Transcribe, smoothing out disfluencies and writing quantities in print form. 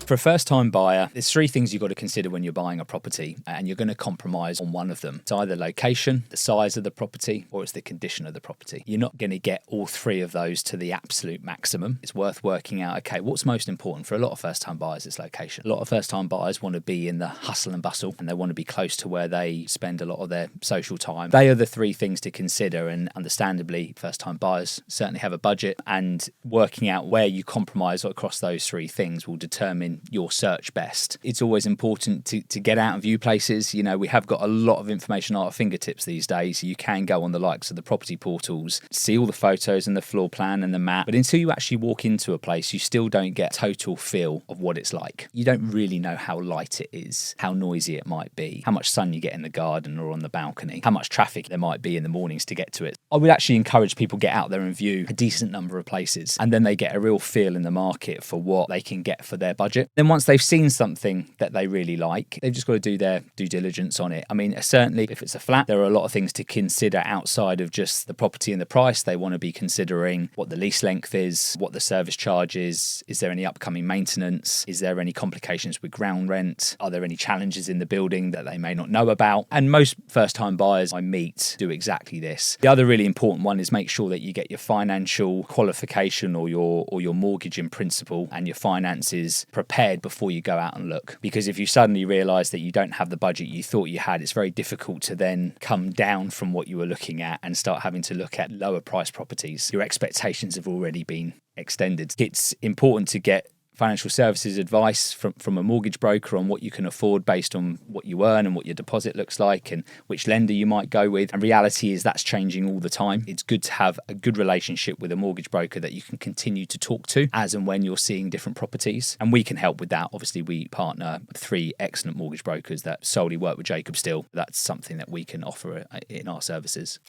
For a first-time buyer, there's three things you've got to consider when you're buying a property, and you're going to compromise on one of them. It's either location, the size of the property, or it's the condition of the property. You're not going to get all three of those to the absolute maximum. It's worth working out, okay, what's most important for a lot of first-time buyers is location. A lot of first-time buyers want to be in the hustle and bustle, and they want to be close to where they spend a lot of their social time. They are the three things to consider, and understandably, first-time buyers certainly have a budget, and working out where you compromise across those three things will determine your search best. It's always important to get out and view places. You know, we have got a lot of information at our fingertips these days. You can go on the likes of the property portals, see all the photos and the floor plan and the map, but until you actually walk into a place, you still don't get total feel of what it's like. You don't really know how light it is, how noisy it might be, how much sun you get in the garden or on the balcony, how much traffic there might be in the mornings to get to it. I would actually encourage people to get out there and view a decent number of places, and then they get a real feel in the market for what they can get for their budget. Then once they've seen something that they really like, they've just got to do their due diligence on it. I mean, certainly if it's a flat, there are a lot of things to consider outside of just the property and the price. They want to be considering what the lease length is, what the service charge is there any upcoming maintenance, is there any complications with ground rent, are there any challenges in the building that they may not know about? And most first-time buyers I meet do exactly this. The other really important one is make sure that you get your financial qualification or your mortgage in principle and your finances prepared before you go out and look. Because if you suddenly realise that you don't have the budget you thought you had, it's very difficult to then come down from what you were looking at and start having to look at lower price properties. Your expectations have already been extended. It's important to get financial services advice from a mortgage broker on what you can afford based on what you earn and what your deposit looks like and which lender you might go with. And reality is that's changing all the time. It's good to have a good relationship with a mortgage broker that you can continue to talk to as and when you're seeing different properties. And we can help with that. Obviously, we partner with 3 excellent mortgage brokers that solely work with Jacob Still. That's something that we can offer in our services.